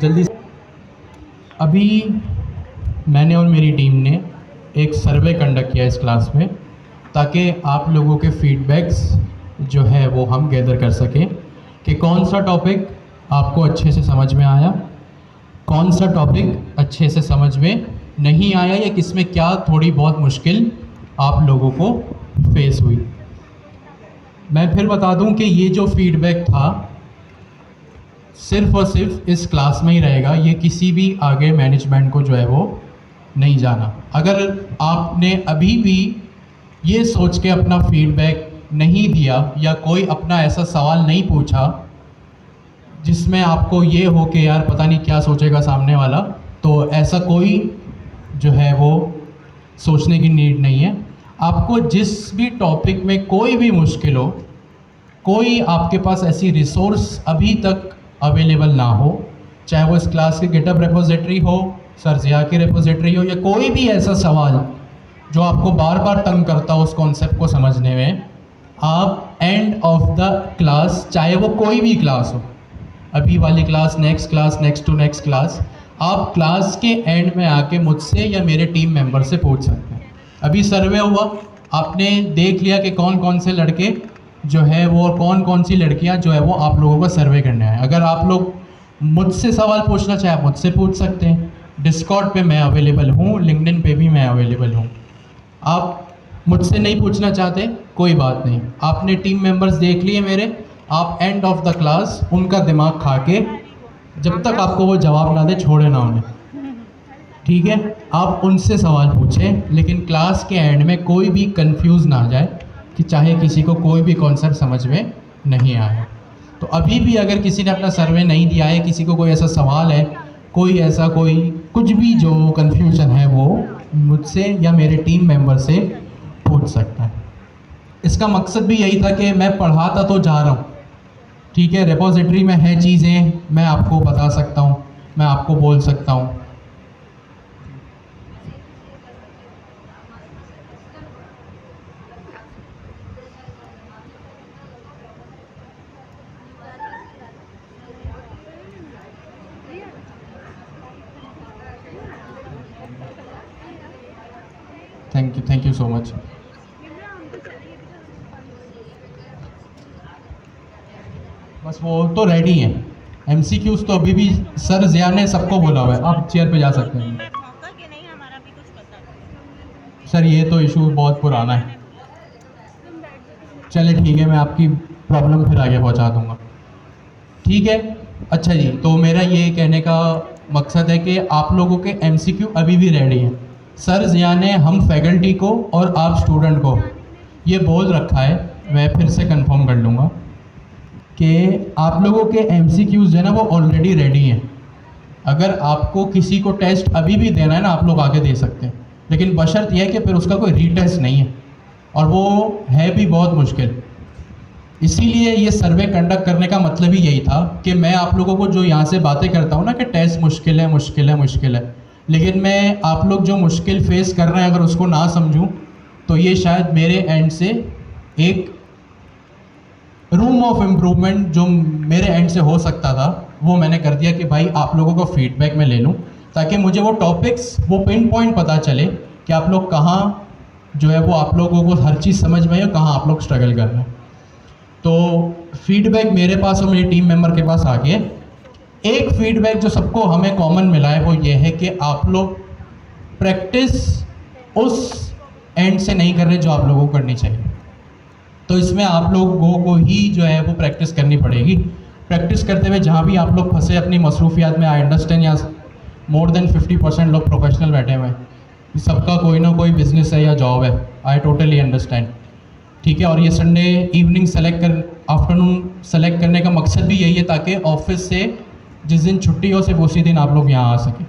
जल्दी अभी मैंने और मेरी टीम ने एक सर्वे कंडक्ट किया इस क्लास में, ताकि आप लोगों के फीडबैक्स जो है वो हम गैदर कर सकें कि कौन सा टॉपिक आपको अच्छे से समझ में आया, कौन सा टॉपिक अच्छे से समझ में नहीं आया, या किसमें क्या थोड़ी बहुत मुश्किल आप लोगों को फेस हुई। मैं फिर बता दूं कि ये जो फीडबैक था सिर्फ और सिर्फ इस क्लास में ही रहेगा, ये किसी भी आगे मैनेजमेंट को जो है वो नहीं जाना। अगर आपने अभी भी ये सोच के अपना फीडबैक नहीं दिया या कोई अपना ऐसा सवाल नहीं पूछा जिसमें आपको ये हो कि यार पता नहीं क्या सोचेगा सामने वाला, तो ऐसा कोई जो है वो सोचने की नीड नहीं है। आपको जिस भी टॉपिक में कोई भी मुश्किल हो, कोई आपके पास ऐसी रिसोर्स अभी तक अवेलेबल ना हो, चाहे वो इस क्लास की गिटहब रेपोजिटरी हो, सर जिया की रेपोजिटरी हो, या कोई भी ऐसा सवाल जो आपको बार बार तंग करता हो उस कॉन्सेप्ट को समझने में, आप एंड ऑफ द क्लास, चाहे वो कोई भी क्लास हो, अभी वाली class, next to next class, आप क्लास के एंड में आके मुझसे या मेरे टीम मेंबर से पूछ सकते हैं। अभी सर्वे हुआ, आपने देख लिया कि कौन कौन से लड़के जो है वो और कौन कौन सी लड़कियां जो है वो आप लोगों का सर्वे करने आए। अगर आप लोग मुझसे सवाल पूछना चाहे आप मुझसे पूछ सकते हैं। डिस्कॉर्ड पे मैं अवेलेबल हूँ, लिंक्डइन पे भी मैं अवेलेबल हूँ। आप मुझसे नहीं पूछना चाहते, कोई बात नहीं, आपने टीम मेंबर्स देख लिए मेरे, आप एंड ऑफ द क्लास उनका दिमाग खा के, जब तक आपको वो जवाब ना दे छोड़े ना उन्हें, ठीक है, आप उनसे सवाल पूछें, लेकिन क्लास के एंड में कोई भी कंफ्यूज ना आ जाए कि चाहे किसी को कोई भी कॉन्सेप्ट समझ में नहीं आया। तो अभी भी अगर किसी ने अपना सर्वे नहीं दिया है, किसी को कोई ऐसा सवाल है, कोई ऐसा कोई कुछ भी जो कन्फ्यूजन है, वो मुझसे या मेरे टीम मेंबर से पूछ सकता है। इसका मकसद भी यही था कि मैं पढ़ाता तो जा रहा हूँ, ठीक है, रेपोजिटरी में है चीज़ें, मैं आपको बता सकता हूँ, मैं आपको बोल सकता हूँ। Thank you so much. बस वो तो रेडी हैं, एमसीक्यूज तो अभी भी सर जिया ने सबको बोला हुआ है, आप चेयर पे जा सकते हैं। सर ये तो इशू बहुत पुराना है, चले ठीक है, मैं आपकी प्रॉब्लम फिर आगे पहुंचा दूंगा, ठीक है। अच्छा जी, तो मेरा ये कहने का मकसद है कि आप लोगों के एमसीक्यू अभी भी रेडी हैं। सर जिया ने हम फैकल्टी को और आप स्टूडेंट को ये बोल रखा है, मैं फिर से कंफर्म कर लूँगा कि आप लोगों के एमसीक्यूज़ जो है ना वो ऑलरेडी रेडी हैं। अगर आपको किसी को टेस्ट अभी भी देना है ना, आप लोग आगे दे सकते हैं, लेकिन बशर्त यह है कि फिर उसका कोई रीटेस्ट नहीं है, और वो है भी बहुत मुश्किल। इसीलिए ये सर्वे कंडक्ट करने का मतलब ही यही था कि मैं आप लोगों को जो यहाँ से बातें करता हूँ ना कि टेस्ट मुश्किल है, लेकिन मैं आप लोग जो मुश्किल फेस कर रहे हैं अगर उसको ना समझूं, तो ये शायद मेरे एंड से एक रूम ऑफ इम्प्रूवमेंट जो मेरे एंड से हो सकता था वो मैंने कर दिया कि भाई आप लोगों को फीडबैक में ले लूँ, ताकि मुझे वो टॉपिक्स, वो पिन पॉइंट पता चले कि आप लोग कहाँ जो है वो आप लोगों को हर चीज़ समझ में आई और कहाँ आप लोग स्ट्रगल कर रहे हैं। तो फीडबैक मेरे पास और मेरी टीम मेंबर के पास आ गया। एक फीडबैक जो सबको हमें कॉमन मिला है वो ये है कि आप लोग प्रैक्टिस उस एंड से नहीं कर रहे जो आप लोगों को करनी चाहिए। तो इसमें आप लोगों को ही जो है वो प्रैक्टिस करनी पड़ेगी। प्रैक्टिस करते हुए जहाँ भी आप लोग फंसे अपनी मसरूफियात में, आई अंडरस्टैंड, या मोर देन 50% लोग प्रोफेशनल बैठे हुए हैं, सबका कोई ना कोई बिजनेस है या जॉब है, आई टोटली अंडरस्टैंड, ठीक है। और ये संडे इवनिंग आफ्टरनून सेलेक्ट करने का मकसद भी यही है ताकि ऑफिस से जिस दिन छुट्टी हो सिर्फ उसी दिन आप लोग यहाँ आ सकें।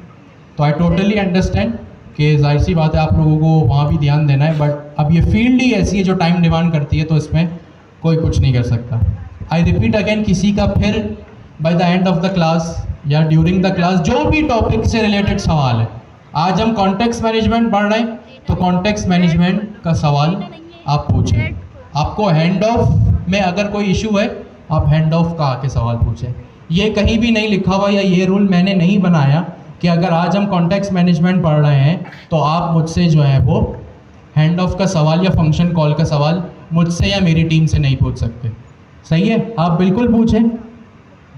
तो आई टोटली अंडरस्टैंड कि जाहिर सी बात है आप लोगों को वहाँ भी ध्यान देना है, बट अब ये फील्ड ही ऐसी है जो टाइम डिमांड करती है, तो इसमें कोई कुछ नहीं कर सकता। आई रिपीट अगेन, किसी का फिर by the end of the class या ड्यूरिंग द क्लास जो भी टॉपिक से रिलेटेड सवाल है, आज हम कॉन्टेक्स्ट मैनेजमेंट पढ़ रहे हैं तो कॉन्टेक्स्ट मैनेजमेंट का सवाल आप पूछें। आपको हैंड ऑफ में अगर कोई इशू है, आप हैंड ऑफ का आके सवाल पूछें। ये कहीं भी नहीं लिखा हुआ या ये रूल मैंने नहीं बनाया कि अगर आज हम कॉन्टेक्स्ट मैनेजमेंट पढ़ रहे हैं तो आप मुझसे जो है वो हैंड ऑफ का सवाल या फंक्शन कॉल का सवाल मुझसे या मेरी टीम से नहीं पूछ सकते। सही है, आप बिल्कुल पूछें।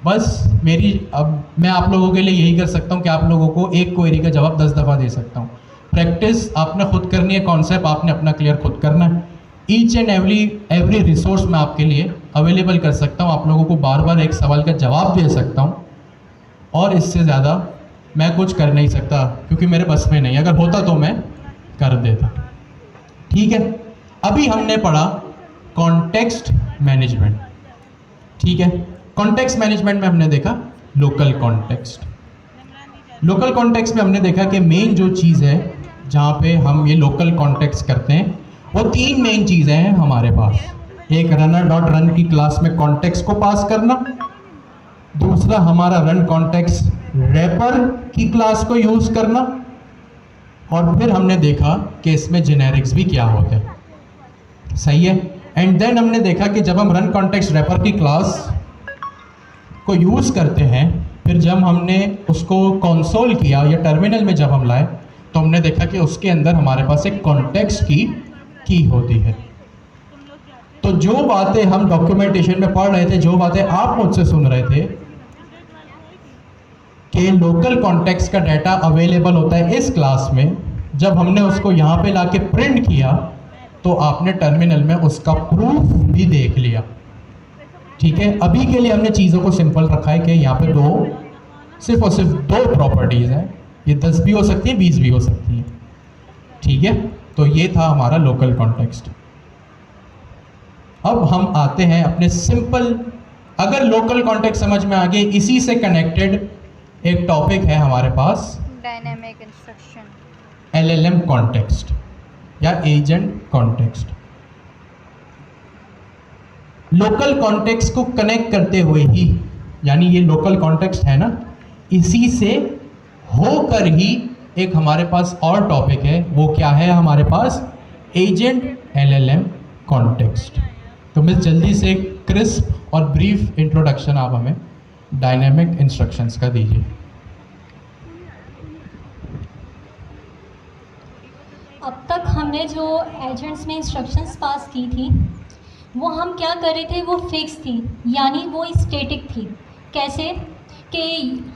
बस मेरी अब मैं आप लोगों के लिए यही कर सकता हूँ कि आप लोगों को एक क्वेरी का जवाब 10 दफ़ा दे सकता हूँ। प्रैक्टिस आपने खुद करनी है, कॉन्सेप्ट आपने अपना क्लियर खुद करना है। ईच एंड एवरी रिसोर्स मैं आपके लिए अवेलेबल कर सकता हूँ, आप लोगों को बार बार एक सवाल का जवाब दे सकता हूँ, और इससे ज़्यादा मैं कुछ कर नहीं सकता क्योंकि मेरे बस में नहीं। अगर होता तो मैं कर देता। ठीक है, अभी हमने पढ़ा कॉन्टेक्स्ट मैनेजमेंट। ठीक है, कॉन्टेक्स्ट मैनेजमेंट में हमने देखा लोकल कॉन्टेक्स्ट। लोकल कॉन्टेक्स्ट में हमने देखा कि मेन जो चीज़ है जहाँ पे हम ये लोकल कॉन्टेक्स्ट करते हैं वो 3 मेन चीज़ें हैं हमारे पास। एक रनर डॉट रन की क्लास में कॉन्टेक्स्ट को पास करना, दूसरा हमारा रन कॉन्टेक्स्ट रैपर की क्लास को यूज़ करना, और फिर हमने देखा कि इसमें जेनेरिक्स भी क्या होते हैं। सही है, एंड देन हमने देखा कि जब हम रन कॉन्टेक्स्ट रैपर की क्लास को यूज़ करते हैं, फिर जब हमने उसको कंसोल किया या टर्मिनल में जब हम लाए तो हमने देखा कि उसके अंदर हमारे पास एक कॉन्टेक्स्ट की होती है। तो जो बातें हम डॉक्यूमेंटेशन में पढ़ रहे थे, जो बातें आप मुझसे सुन रहे थे कि लोकल कॉन्टेक्स्ट का डाटा अवेलेबल होता है इस क्लास में, जब हमने उसको यहाँ पे लाके प्रिंट किया तो आपने टर्मिनल में उसका प्रूफ भी देख लिया। ठीक है, अभी के लिए हमने चीज़ों को सिंपल रखा है कि यहाँ पे सिर्फ और सिर्फ 2 प्रॉपर्टीज़ हैं। ये 10 भी हो सकती है, 20 भी हो सकती है। ठीक है, तो ये था हमारा लोकल कॉन्टेक्स्ट। अब हम आते हैं अपने सिंपल, अगर लोकल कॉन्टेक्स्ट समझ में आ गए, इसी से कनेक्टेड एक टॉपिक है हमारे पास, डायनेमिक इंस्ट्रक्शन, LLM कॉन्टेक्स्ट या एजेंट कॉन्टेक्स्ट। लोकल कॉन्टेक्स्ट को कनेक्ट करते हुए ही, यानी ये लोकल कॉन्टेक्स्ट है ना, इसी से होकर ही एक हमारे पास और टॉपिक है, वो क्या है हमारे पास, एजेंट LLM कॉन्टेक्स्ट। तो मैं जल्दी से क्रिस्प और ब्रीफ इंट्रोडक्शन आप हमें डायनेमिक इंस्ट्रक्शंस का दीजिए। अब तक हमने जो एजेंट्स में इंस्ट्रक्शंस पास की थी वो हम क्या कर रहे थे, वो फिक्स थी, यानी वो स्टैटिक थी। कैसे कि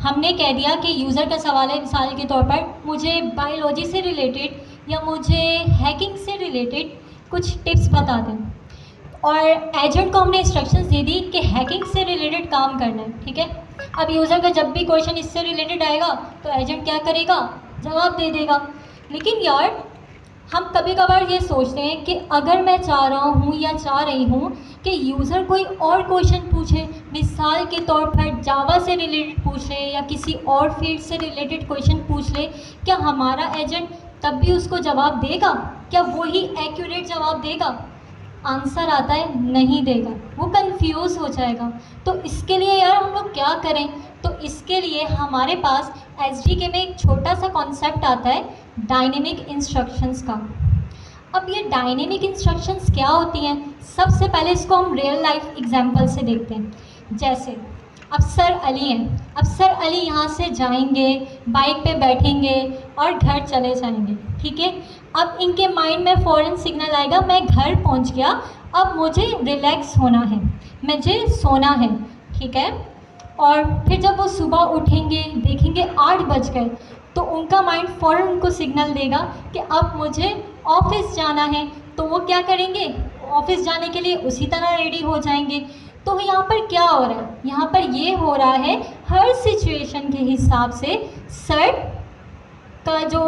हमने कह दिया कि यूज़र का सवाल है, मिसाल के तौर पर मुझे बायोलॉजी से रिलेटेड या मुझे हैकिंग से रिलेटेड कुछ टिप्स बता दें, और एजेंट को हमने इंस्ट्रक्शंस दे दी कि हैकिंग से रिलेटेड काम करना है। ठीक है, अब यूज़र का जब भी क्वेश्चन इससे रिलेटेड आएगा तो एजेंट क्या करेगा, जवाब दे देगा। लेकिन यार हम कभी कभार ये सोचते हैं कि अगर मैं चाह रहा हूँ या चाह रही हूँ कि यूज़र कोई और क्वेश्चन पूछे, मिसाल के तौर पर जावा से रिलेटेड पूछ ले या किसी और फील्ड से रिलेटेड क्वेश्चन पूछ ले, क्या हमारा एजेंट तब भी उसको जवाब देगा? क्या वही एक्यूरेट जवाब देगा? आंसर आता है नहीं देगा, वो कंफ्यूज हो जाएगा। तो इसके लिए यार हम लोग क्या करें? तो इसके लिए हमारे पास SDK में एक छोटा सा कॉन्सेप्ट आता है डायनेमिक इंस्ट्रक्शंस का। अब ये डायनेमिक इंस्ट्रक्शंस क्या होती हैं, सबसे पहले इसको हम रियल लाइफ एग्जांपल से देखते हैं। जैसे अब सर अली हैं, अब सर अली यहाँ से जाएंगे, बाइक पे बैठेंगे और घर चले जाएंगे। ठीक है, अब इनके माइंड में फ़ौरन सिग्नल आएगा मैं घर पहुँच गया, अब मुझे रिलैक्स होना है, मुझे सोना है। ठीक है, और फिर जब वो सुबह उठेंगे देखेंगे 8 बज गए, तो उनका माइंड फ़ौरन उनको सिग्नल देगा कि अब मुझे ऑफिस जाना है। तो वो क्या करेंगे, ऑफिस जाने के लिए उसी तरह रेडी हो जाएंगे। तो यहाँ पर क्या हो रहा है, यहाँ पर ये हो रहा है हर सिचुएशन के हिसाब से सर का जो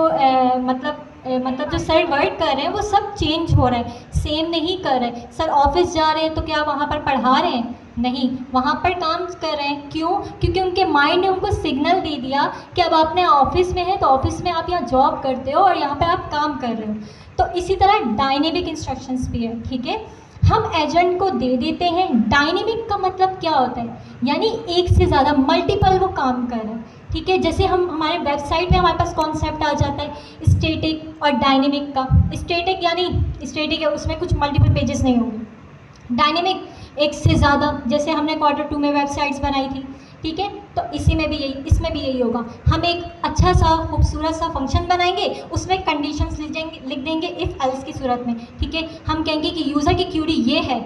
मतलब जो सर वर्क कर रहे हैं वो सब चेंज हो रहा है, सेम नहीं कर रहे। सर ऑफिस जा रहे हैं तो क्या वहाँ पर पढ़ा रहे हैं? नहीं, वहाँ पर काम कर रहे हैं। क्यों? क्योंकि उनके माइंड ने उनको सिग्नल दे दिया कि अब आपने ऑफिस में है तो ऑफिस में आप यहाँ जॉब करते हो और यहाँ पर आप काम कर रहे हो। तो इसी तरह डायनेमिक इंस्ट्रक्शंस भी है। ठीक है, हम एजेंट को दे देते हैं। डायनेमिक का मतलब क्या होता है, यानी एक से ज़्यादा मल्टीपल वो काम कर रहे हैं। ठीक है, जैसे हम हमारे वेबसाइट में हमारे पास कॉन्सेप्ट आ जाता है स्टैटिक और डायनेमिक का। स्टैटिक यानी स्टैटिक है, उसमें कुछ मल्टीपल पेजेस नहीं होंगे। डायनेमिक एक से ज़्यादा, जैसे हमने Q2 में वेबसाइट्स बनाई थी, ठीक है, तो इसी में भी यही, इसमें भी यही होगा। हम एक अच्छा सा खूबसूरत सा फंक्शन बनाएंगे, उसमें कंडीशंस लिख देंगे इफ़ एल्स की सूरत में, ठीक है। हम कहेंगे कि यूज़र की क्यूरी ये है,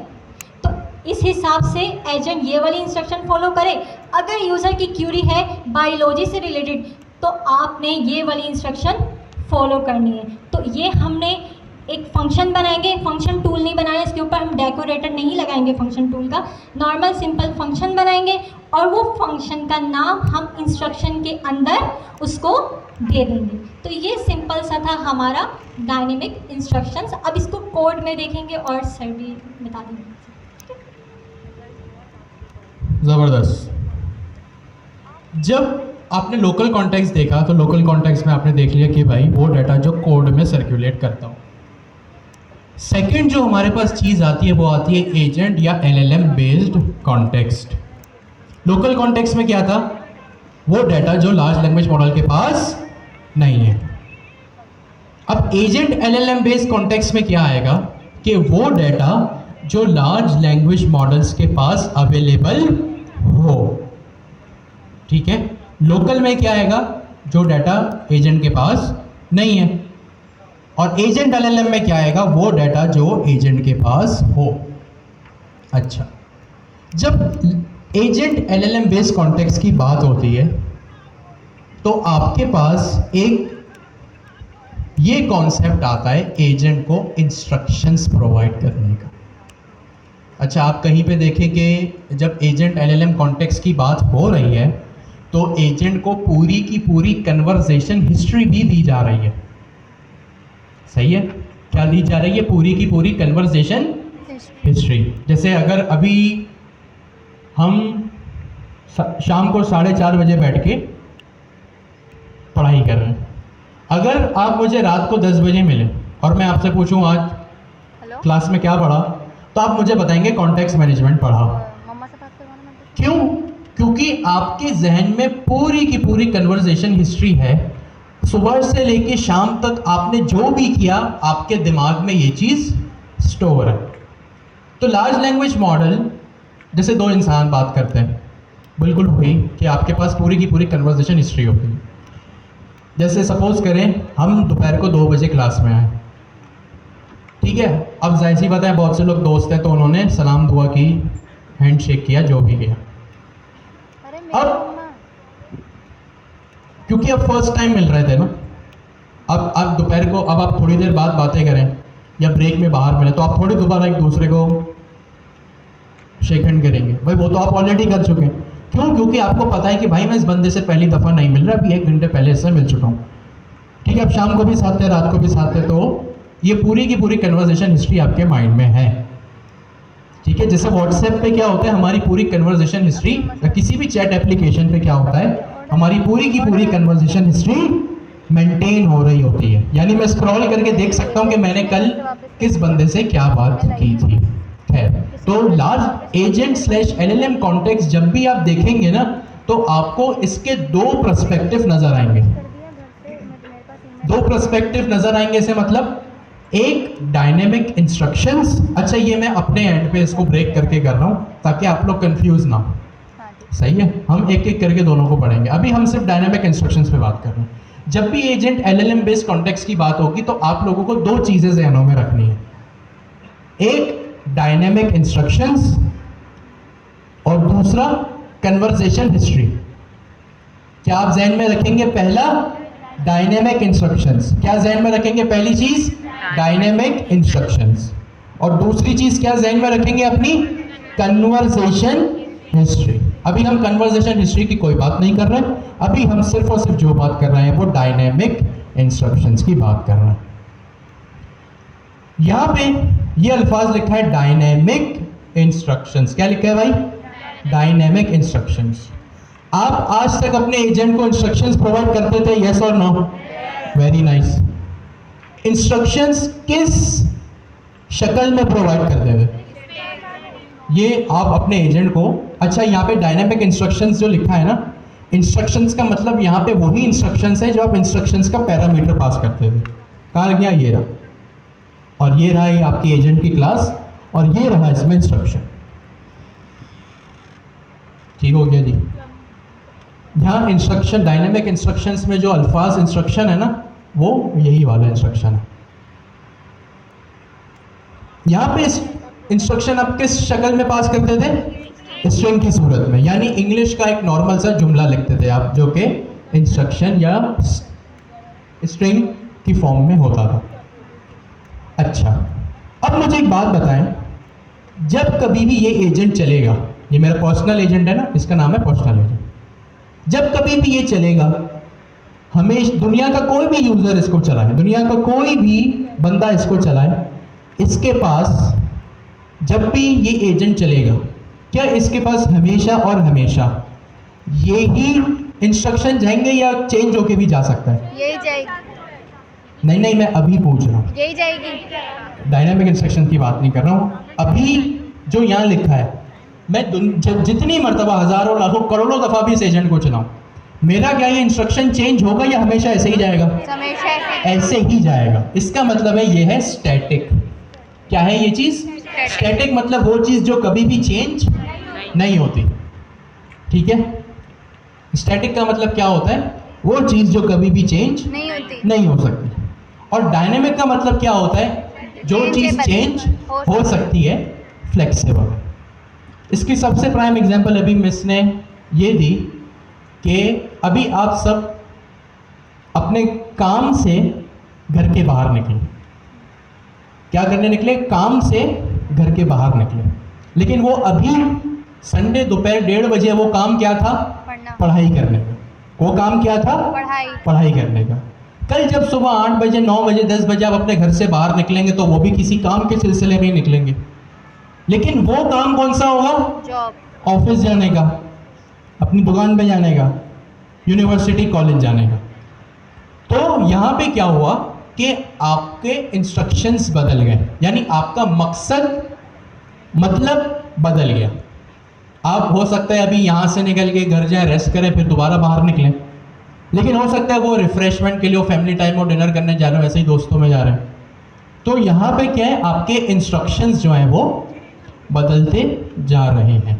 तो इस हिसाब से एजेंट ये वाली इंस्ट्रक्शन फॉलो करे। अगर यूज़र की क्यूरी है बायोलॉजी से रिलेटेड, तो आपने ये वाली इंस्ट्रक्शन फॉलो करनी है। तो ये हमने एक फंक्शन बनाएंगे, फंक्शन टूल नहीं बनाना, इसके ऊपर हम डेकोरेटर नहीं लगाएंगे फंक्शन टूल का, नॉर्मल सिंपल फंक्शन बनाएंगे और वो फंक्शन का नाम हम इंस्ट्रक्शन के अंदर उसको दे देंगे। तो ये सिंपल सा था हमारा डायनेमिक इंस्ट्रक्शंस। अब इसको कोड में देखेंगे और सर भी बता देंगे। ज़बरदस्त। जब आपने लोकल कॉन्टेक्स्ट देखा तो लोकल कॉन्टेक्स्ट में आपने देख लिया कि भाई वो डाटा जो कोड में सर्कुलेट करता हूँ। सेकंड जो हमारे पास चीज़ आती है वो आती है एजेंट या LLM based context. Local context में क्या था? वो डाटा जो लार्ज लैंग्वेज मॉडल के पास नहीं है। अब एजेंट LLM बेस्ड कॉन्टेक्स्ट में क्या आएगा कि वो डाटा जो लार्ज लैंग्वेज मॉडल्स के पास अवेलेबल हो, ठीक है। लोकल में क्या आएगा? जो डाटा एजेंट के पास नहीं है। और एजेंट LLM में क्या आएगा? वो डाटा जो एजेंट के पास हो। अच्छा, जब एजेंट LLM बेस्ड कॉन्टेक्स्ट की बात होती है तो आपके पास एक ये कॉन्सेप्ट आता है एजेंट को इंस्ट्रक्शंस प्रोवाइड करने का। अच्छा, आप कहीं पे देखें कि जब एजेंट LLM कॉन्टेक्स्ट की बात हो रही है तो एजेंट को पूरी की पूरी कन्वर्सेशन हिस्ट्री भी दी जा रही है। सही है? क्या दी जा रही है? पूरी की पूरी कन्वर्सेशन हिस्ट्री। जैसे अगर अभी हम शाम को 4:30 बजे बैठ के पढ़ाई कर रहे हैं, अगर आप मुझे रात को 10 बजे मिले और मैं आपसे पूछूं आज हेलो क्लास में क्या पढ़ा, तो आप मुझे बताएंगे कॉन्टेक्स्ट मैनेजमेंट पढ़ा। मम्मा से बात करवाना मैं क्यों? क्योंकि आपके जहन में पूरी की पूरी कन्वर्सेशन हिस्ट्री है। सुबह से लेके शाम तक आपने जो भी किया आपके दिमाग में ये चीज़ स्टोर है। तो लार्ज लैंग्वेज मॉडल जैसे दो इंसान बात करते हैं, बिल्कुल हुई कि आपके पास पूरी की पूरी कन्वर्सेशन हिस्ट्री होती है। जैसे सपोज करें हम दोपहर को 2 बजे क्लास में आए, ठीक है। अब जाहिर सी बात है बहुत से लोग दोस्त हैं तो उन्होंने सलाम दुआ की, हैंड शेक किया, जो भी किया। अरे मेरी अब मम्मा क्योंकि अब फर्स्ट टाइम मिल रहे थे ना, अब दोपहर को अब आप थोड़ी देर बाद बातें करें या ब्रेक में बाहर मिले तो आप थोड़ी दोबारा एक दूसरे को शेक हैंड करेंगे। भाई वो तो आप ऑलरेडी कर चुके हैं। क्यों? क्योंकि आपको पता है कि भाई मैं इस बंदे से पहली दफ़ा नहीं मिल रहा, अभी 1 घंटे पहले इससे मिल चुका हूँ, ठीक है। अब शाम को भी साथ थे, रात को भी साथ थे, तो ये पूरी की पूरी कन्वर्सेशन हिस्ट्री आपके माइंड में है, ठीक है। जैसे व्हाट्सएप पे क्या होता है, हमारी पूरी कन्वर्सेशन हिस्ट्री, किसी भी चैट एप्लीकेशन पे क्या होता है, हमारी पूरी की पूरी कन्वर्सेशन हिस्ट्री मेंटेन हो रही होती है। यानी मैं स्क्रॉल करके देख सकता हूँ कि मैंने कल किस बंदे से क्या बात की थी। खैर, तो लार्ज एजेंट / LLM कॉन्टेक्स्ट जब भी आप देखेंगे ना तो आपको इसके 2 पर्सपेक्टिव नजर आएंगे। कर दिया घर से, मेरे पास 2 पर्सपेक्टिव नजर आएंगे से मतलब एक डायनेमिक इंस्ट्रक्शंस। अच्छा, ये मैं अपने एंड पे इसको ब्रेक करके कर रहा हूँ ताकि आप लोग कंफ्यूज ना हो, हाँ जी सही है। हम एक एक करके दोनों को पढ़ेंगे। अभी हम सिर्फ डायनेमिक इंस्ट्रक्शंस पे बात कर रहे हैं। जब भी एजेंट LLM बेस्ड कॉन्टेक्स्ट की बात होगी तो आप लोगों को 2 चीजें ज़हनों में रखनी है, एक डायनेमिक इंस्ट्रक्शंस और दूसरा कन्वर्सेशन हिस्ट्री। क्या आप जहन में रखेंगे? पहला डायनेमिक इंस्ट्रक्शंस। क्या जहन में रखेंगे? पहली चीज डायनेमिक इंस्ट्रक्शंस, और दूसरी चीज क्या जहन में रखेंगे? अपनी कन्वर्सेशन हिस्ट्री। अभी हम कन्वर्सेशन हिस्ट्री की कोई बात नहीं कर रहे हैं, अभी हम सिर्फ और सिर्फ जो बात कर रहे हैं वो डायनेमिक इंस्ट्रक्शंस की बात कर रहे हैं। यहां पे ये अल्फाज लिखा है डायनेमिक इंस्ट्रक्शंस। क्या लिखा है भाई? Dynamic instructions. आप आज तक अपने एजेंट को इंस्ट्रक्शंस प्रोवाइड करते थे, यस और नो? Very nice. इंस्ट्रक्शंस किस शक्ल में प्रोवाइड करते थे? ये आप अपने एजेंट को, अच्छा यहाँ पे डायनेमिक इंस्ट्रक्शंस जो लिखा है ना, इंस्ट्रक्शंस का मतलब यहाँ पे वही इंस्ट्रक्शंस है जो आप इंस्ट्रक्शंस का पैरामीटर पास करते थे। कहाँ गया? ये रहा, और ये रहा ये आपकी एजेंट की क्लास, और ये रहा इसमें इंस्ट्रक्शन। ठीक हो गया जी। यहाँ इंस्ट्रक्शन, डायनेमिक इंस्ट्रक्शंस में जो अल्फाज इंस्ट्रक्शन है ना, वो यही वाला इंस्ट्रक्शन है। यहाँ पे इंस्ट्रक्शन आप किस शक्ल में पास करते थे? स्ट्रिंग की सूरत में, यानी इंग्लिश का एक नॉर्मल सा जुमला लिखते थे आप, जो कि इंस्ट्रक्शन या स्ट्रिंग की फॉर्म में होता था। अच्छा, अब मुझे एक बात बताएं, जब कभी भी ये एजेंट चलेगा, ये मेरा पर्सनल एजेंट है ना, इसका नाम है पर्सनल एजेंट, जब कभी भी ये चलेगा, हमेशा दुनिया का कोई भी यूजर इसको चलाए, दुनिया का कोई भी बंदा इसको चलाए, इसके पास जब भी ये एजेंट चलेगा, क्या इसके पास हमेशा और हमेशा ये ही इंस्ट्रक्शन जाएंगे या चेंज होके भी जा सकता है? यही जाएगी, नहीं, मैं अभी पूछ रहा हूँ, यही जाएगी। डायनामिक इंस्ट्रक्शन की बात नहीं कर रहा हूँ। अभी जो यहाँ लिखा है, मैं जितनी मर्तबा हजारों लाखों करोड़ों दफ़ा भी इस एजेंट को चलाऊँ, मेरा क्या ये इंस्ट्रक्शन चेंज होगा या हमेशा ऐसे ही जाएगा? हमेशा ऐसे ही जाएगा। इसका मतलब है ये है स्टैटिक। क्या है ये चीज़? स्टैटिक मतलब वो चीज़ जो कभी भी चेंज नहीं होती। ठीक है, स्टैटिक का मतलब क्या होता है? वो चीज़ जो कभी भी चेंज नहीं हो सकती। और डायनेमिक का मतलब क्या होता है? जो चीज़ चेंज हो सकती है, फ्लेक्सिबल। इसकी सबसे प्राइम एग्जांपल अभी मिस ने ये दी कि अभी आप सब अपने काम से घर के बाहर निकले। क्या करने निकले? काम से घर के बाहर निकले। लेकिन वो अभी संडे दोपहर 1:30 बजे वो काम क्या था? पढ़ाई करने का। वो काम क्या था? पढ़ाई करने का। कल जब सुबह 8 बजे 9 बजे 10 बजे आप अपने घर से बाहर निकलेंगे तो वो भी किसी काम के सिलसिले में ही निकलेंगे। लेकिन वो काम कौन सा होगा? जॉब, ऑफिस जाने का, अपनी दुकान पे जाने का, यूनिवर्सिटी कॉलेज जाने का। तो यहाँ पे क्या हुआ कि आपके इंस्ट्रक्शंस बदल गए, यानी आपका मकसद मतलब बदल गया। आप हो सकता है अभी यहाँ से निकल के घर जाए, रेस्ट करें, फिर दोबारा बाहर निकलें। लेकिन हो सकता है वो रिफ्रेशमेंट के लिए, वो फैमिली टाइम और डिनर करने जा रहे हो, ऐसे ही दोस्तों में जा रहे हैं। तो यहाँ पे क्या है, आपके इंस्ट्रक्शंस जो हैं वो बदलते जा रहे हैं।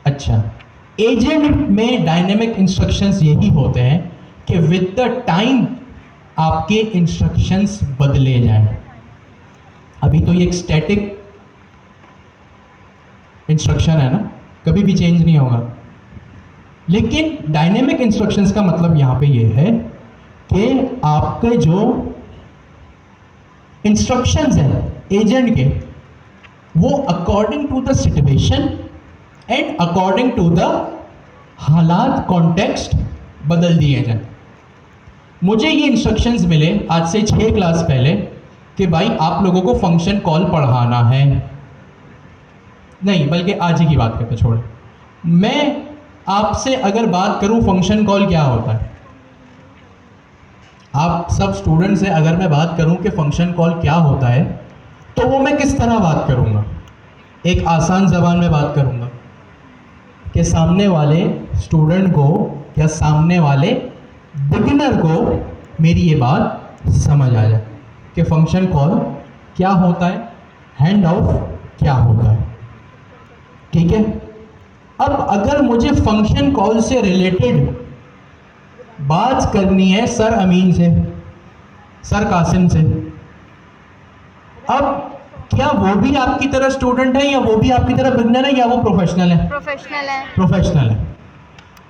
अच्छा, एजेंट में डायनेमिक इंस्ट्रक्शंस यही होते हैं कि विद द टाइम आपके इंस्ट्रक्शंस बदले जाएं। अभी तो ये एक स्टैटिक इंस्ट्रक्शन है ना, कभी भी चेंज नहीं होगा। लेकिन डायनेमिक इंस्ट्रक्शंस का मतलब यहाँ पे ये है कि आपके जो इंस्ट्रक्शंस हैं एजेंट के, वो according to the situation and according to the हालात, कॉन्टेक्स्ट बदल दिए जाएं। मुझे ये इंस्ट्रक्शंस मिले आज से 6 क्लास पहले कि भाई आप लोगों को फंक्शन कॉल पढ़ाना है, नहीं बल्कि आज ही की बात करते छोड़े। मैं आपसे अगर बात करूं फंक्शन कॉल क्या होता है, आप सब स्टूडेंट से अगर मैं बात करूं कि फंक्शन कॉल क्या होता है, तो वो मैं किस तरह बात करूंगा? एक आसान ज़बान में बात करूंगा कि सामने वाले स्टूडेंट को या सामने वाले बिगिनर को मेरी ये बात समझ आ जाए कि फंक्शन कॉल क्या होता है, हैंड ऑफ क्या होता है। ठीक है, अब अगर मुझे फंक्शन कॉल से रिलेटेड बात करनी है सर अमीन से, सर कासिम से, अब क्या वो भी आपकी तरह स्टूडेंट है या वो भी आपकी तरह बिगिनर है या वो प्रोफेशनल है? प्रोफेशनल है।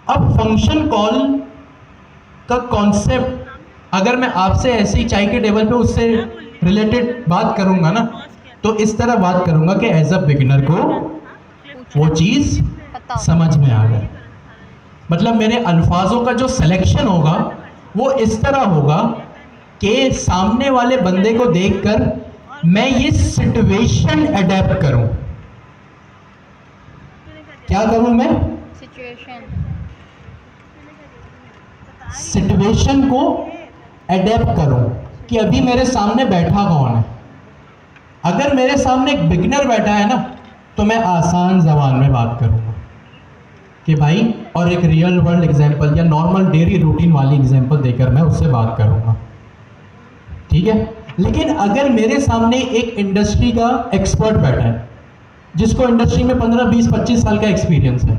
अब फंक्शन कॉल का कॉन्सेप्ट अगर मैं आपसे ऐसे ही चाय के टेबल पे उससे रिलेटेड बात करूंगा ना, तो इस तरह बात करूंगा कि एज अ बिगिनर को वो चीज़ समझ में आ गए। मतलब मेरे अल्फाजों का जो सिलेक्शन होगा वो इस तरह होगा कि सामने वाले बंदे को देखकर मैं ये सिचुएशन अडेप्ट करूं। क्या करूं मैं? सिचुएशन को अडेप्ट करूं कि अभी मेरे सामने बैठा कौन है। अगर मेरे सामने एक बिगिनर बैठा है ना, तो मैं आसान ज़बान में बात करूंगा कि भाई, और एक रियल वर्ल्ड एग्जांपल या नॉर्मल डेली रूटीन वाली एग्जांपल देकर मैं उससे बात करूंगा। ठीक है, लेकिन अगर मेरे सामने एक इंडस्ट्री का एक्सपर्ट बैठा है जिसको इंडस्ट्री में 15, 20, 25 साल का एक्सपीरियंस है,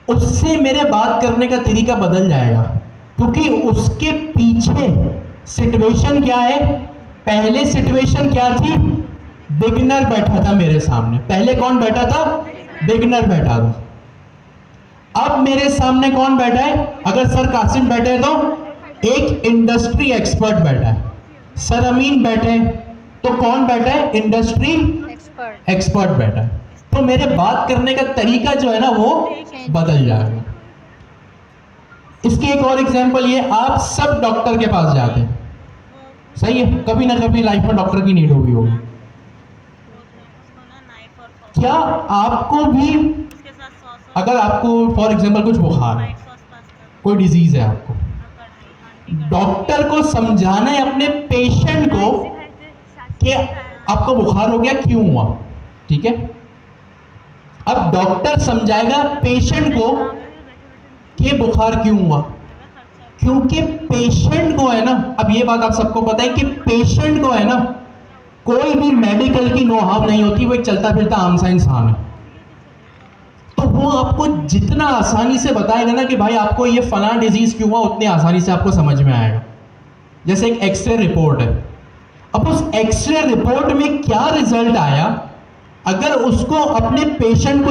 उससे मेरे बात करने का तरीका बदल जाएगा, क्योंकि उसके पीछे सिचुएशन क्या है। पहले सिचुएशन क्या थी, बिगनर बैठा था मेरे सामने। पहले कौन बैठा था, बिगनर बैठा था। अब मेरे सामने कौन बैठा है, अगर सर कासिम बैठे हैं तो एक इंडस्ट्री एक्सपर्ट बैठा है, सर अमीन बैठे हैं तो कौन बैठा है, इंडस्ट्री एक्सपर्ट। एक्सपर्ट बैठा है। तो मेरे बात करने का तरीका जो है ना वो बदल जाएगा। इसकी एक और एग्जांपल ये, आप सब डॉक्टर के पास जाते हैं, सही है, कभी ना कभी लाइफ में डॉक्टर की नीड होगी। क्या आपको भी, अगर आपको फॉर एग्जांपल कुछ बुखार है, कोई डिजीज है आपको, डॉक्टर को समझाना है अपने पेशेंट को कि आपको बुखार हो गया, क्यों हुआ, ठीक है। अब डॉक्टर समझाएगा पेशेंट को कि बुखार क्यों हुआ, क्योंकि पेशेंट को है ना, अब ये बात आप सबको पता है कि पेशेंट को है ना कोई भी मेडिकल की नो हाव नहीं होती, वो एक चलता फिरता आम सा इंसान है। तो वो आपको जितना आसानी से बताएगा ना कि भाई आपको ये फला डिजीज क्यों हुआ, उतनी आसानी से आपको समझ में आएगा। जैसे एक एक्सरे रिपोर्ट है, अब उस एक्सरे रिपोर्ट में क्या रिजल्ट आया, अगर उसको अपने पेशेंट को